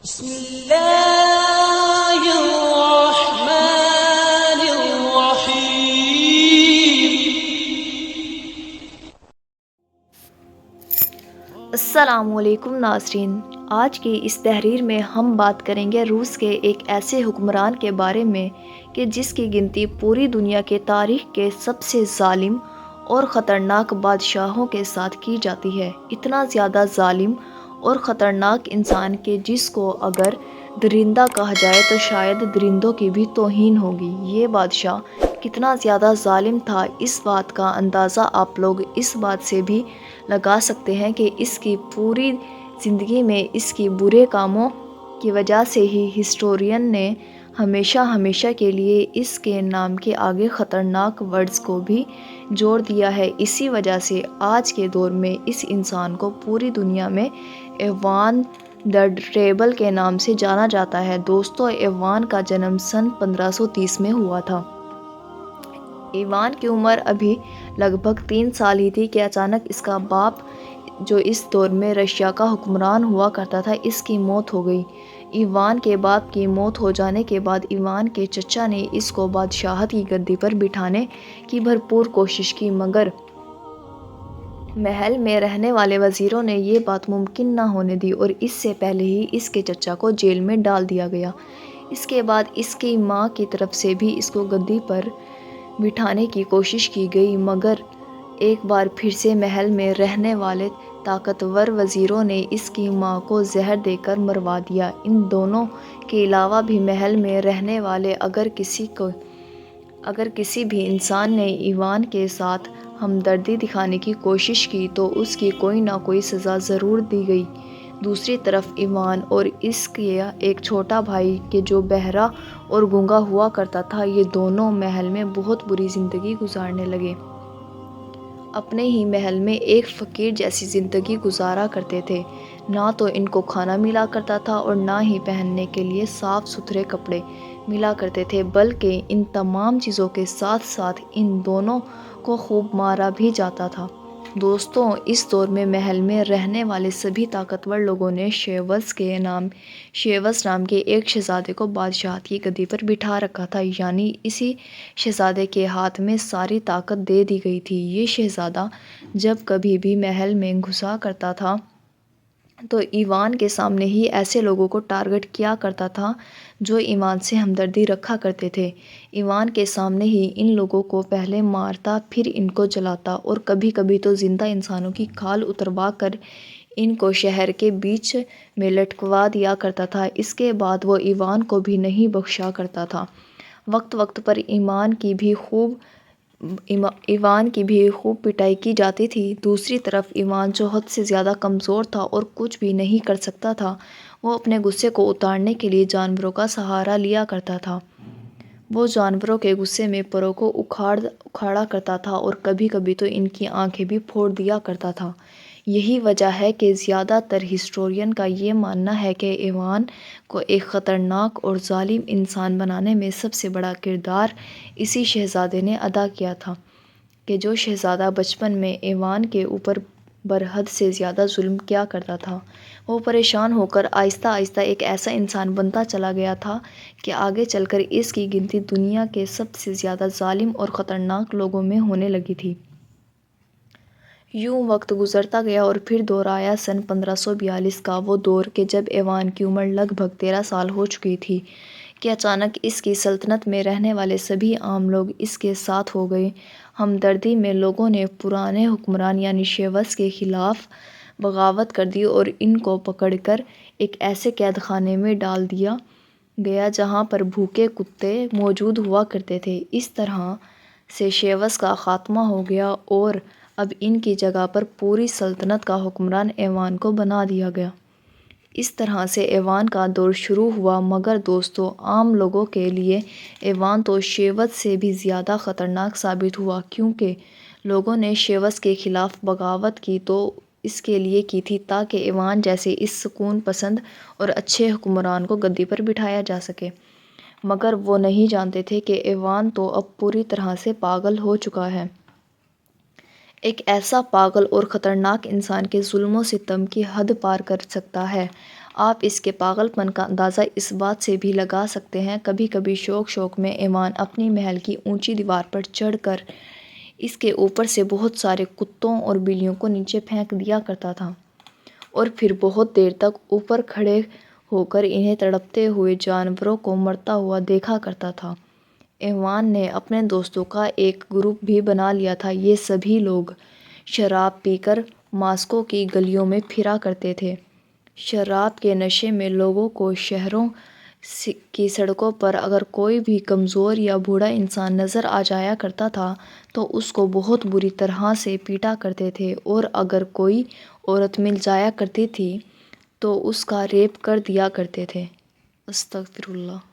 بسم الله الرحمن الرحيم. السلام علیکم ناظرین، آج کی اس تحریر میں ہم بات کریں گے روس کے ایک ایسے حکمران کے بارے میں کہ جس کی گنتی پوری دنیا کے تاریخ کے سب سے ظالم اور خطرناک بادشاہوں کے ساتھ کی جاتی ہے۔ اتنا زیادہ ظالم اور خطرناک انسان کہ جس کو اگر درندہ کہا جائے تو شاید درندوں کی بھی توہین ہوگی۔ یہ بادشاہ کتنا زیادہ ظالم تھا، اس بات کا اندازہ آپ لوگ اس بات سے بھی لگا سکتے ہیں کہ اس کی پوری زندگی میں اس کی برے کاموں کی وجہ سے ہی ہسٹورین نے ہمیشہ کے لیے اس کے نام کے آگے خطرناک ورڈز کو بھی جوڑ دیا ہے۔ اسی وجہ سے آج کے دور میں اس انسان کو پوری دنیا میں ایوان دی ٹیربل کے نام سے جانا جاتا ہے۔ دوستو، ایوان کا جنم سن 1530 میں ہوا تھا۔ ایوان کی عمر ابھی لگ بھگ 3 سال ہی تھی کہ اچانک اس کا باپ، جو اس دور میں رشیا کا حکمران ہوا کرتا تھا، اس کی موت ہو گئی۔ ایوان کے باپ کی موت ہو جانے کے بعد ایوان کے چچا نے اس کو بادشاہت کی گدی پر بٹھانے کی بھرپور کوشش کی، مگر محل میں رہنے والے وزیروں نے یہ بات ممکن نہ ہونے دی اور اس سے پہلے ہی اس کے چچا کو جیل میں ڈال دیا گیا۔ اس کے بعد اس کی ماں کی طرف سے بھی اس کو گدی پر بٹھانے کی کوشش کی گئی، مگر ایک بار پھر سے محل میں رہنے والے طاقتور وزیروں نے اس کی ماں کو زہر دے کر مروا دیا۔ ان دونوں کے علاوہ بھی محل میں رہنے والے اگر کسی بھی انسان نے ایوان کے ساتھ ہمدردی دکھانے کی کوشش کی تو اس کی کوئی نہ کوئی سزا ضرور دی گئی۔ دوسری طرف ایوان اور اس کا ایک چھوٹا بھائی کہ جو بہرا اور گونگا ہوا کرتا تھا، یہ دونوں محل میں بہت بری زندگی گزارنے لگے۔ اپنے ہی محل میں ایک فقیر جیسی زندگی گزارا کرتے تھے۔ نہ تو ان کو کھانا ملا کرتا تھا اور نہ ہی پہننے کے لیے صاف ستھرے کپڑے ملا کرتے تھے، بلکہ ان تمام چیزوں کے ساتھ ساتھ ان دونوں کو خوب مارا بھی جاتا تھا۔ دوستوں، اس دور میں محل میں رہنے والے سبھی طاقتور لوگوں نے شیوس نام کے ایک شہزادے کو بادشاہت کی گدی پر بٹھا رکھا تھا، یعنی اسی شہزادے کے ہاتھ میں ساری طاقت دے دی گئی تھی۔ یہ شہزادہ جب کبھی بھی محل میں گھسا کرتا تھا تو ایوان کے سامنے ہی ایسے لوگوں کو ٹارگٹ کیا کرتا تھا جو ایوان سے ہمدردی رکھا کرتے تھے۔ ایوان کے سامنے ہی ان لوگوں کو پہلے مارتا، پھر ان کو جلاتا اور کبھی کبھی تو زندہ انسانوں کی کھال اتروا کر ان کو شہر کے بیچ میں لٹکوا دیا کرتا تھا۔ اس کے بعد وہ ایوان کو بھی نہیں بخشا کرتا تھا۔ وقت پر ایوان کی بھی خوب پٹائی کی جاتی تھی۔ دوسری طرف ایوان جو حد سے زیادہ کمزور تھا اور کچھ بھی نہیں کر سکتا تھا، وہ اپنے غصے کو اتارنے کے لیے جانوروں کا سہارا لیا کرتا تھا۔ وہ جانوروں کے غصے میں پروں کو اکھاڑا کرتا تھا اور کبھی کبھی تو ان کی آنکھیں بھی پھوڑ دیا کرتا تھا۔ یہی وجہ ہے کہ زیادہ تر ہسٹورین کا یہ ماننا ہے کہ ایوان کو ایک خطرناک اور ظالم انسان بنانے میں سب سے بڑا کردار اسی شہزادے نے ادا کیا تھا، کہ جو شہزادہ بچپن میں ایوان کے اوپر برحد سے زیادہ ظلم کیا کرتا تھا، وہ پریشان ہو کر آہستہ آہستہ ایک ایسا انسان بنتا چلا گیا تھا کہ آگے چل کر اس کی گنتی دنیا کے سب سے زیادہ ظالم اور خطرناک لوگوں میں ہونے لگی تھی۔ یوں وقت گزرتا گیا اور پھر دور آیا سن 1542 کا، وہ دور کہ جب ایوان کی عمر لگ بھگ 13 سال ہو چکی تھی کہ اچانک اس کی سلطنت میں رہنے والے سبھی عام لوگ اس کے ساتھ ہو گئے۔ ہمدردی میں لوگوں نے پرانے حکمران یعنی شیوس کے خلاف بغاوت کر دی اور ان کو پکڑ کر ایک ایسے قید خانے میں ڈال دیا گیا جہاں پر بھوکے کتے موجود ہوا کرتے تھے۔ اس طرح سے شیوس کا خاتمہ ہو گیا اور اب ان کی جگہ پر پوری سلطنت کا حکمران ایوان کو بنا دیا گیا۔ اس طرح سے ایوان کا دور شروع ہوا، مگر دوستو، عام لوگوں کے لیے ایوان تو شیوس سے بھی زیادہ خطرناک ثابت ہوا، کیونکہ لوگوں نے شیوس کے خلاف بغاوت کی تو اس کے لیے کی تھی تاکہ ایوان جیسے اس سکون پسند اور اچھے حکمران کو گدی پر بٹھایا جا سکے، مگر وہ نہیں جانتے تھے کہ ایوان تو اب پوری طرح سے پاگل ہو چکا ہے۔ ایک ایسا پاگل اور خطرناک انسان کے ظلم و ستم کی حد پار کر سکتا ہے۔ آپ اس کے پاگل پن کا اندازہ اس بات سے بھی لگا سکتے ہیں، کبھی کبھی شوق میں ایوان اپنی محل کی اونچی دیوار پر چڑھ کر اس کے اوپر سے بہت سارے کتوں اور بلیوں کو نیچے پھینک دیا کرتا تھا اور پھر بہت دیر تک اوپر کھڑے ہو کر انہیں تڑپتے ہوئے جانوروں کو مرتا ہوا دیکھا کرتا تھا۔ ایوان نے اپنے دوستوں کا ایک گروپ بھی بنا لیا تھا۔ یہ سبھی لوگ شراب پی کر ماسکو کی گلیوں میں پھرا کرتے تھے۔ شراب کے نشے میں لوگوں کو شہروں کی سڑکوں پر اگر کوئی بھی کمزور یا بوڑھا انسان نظر آ جایا کرتا تھا تو اس کو بہت بری طرح سے پیٹا کرتے تھے، اور اگر کوئی عورت مل جایا کرتی تھی تو اس کا ریپ کر دیا کرتے تھے۔ استغفر اللہ۔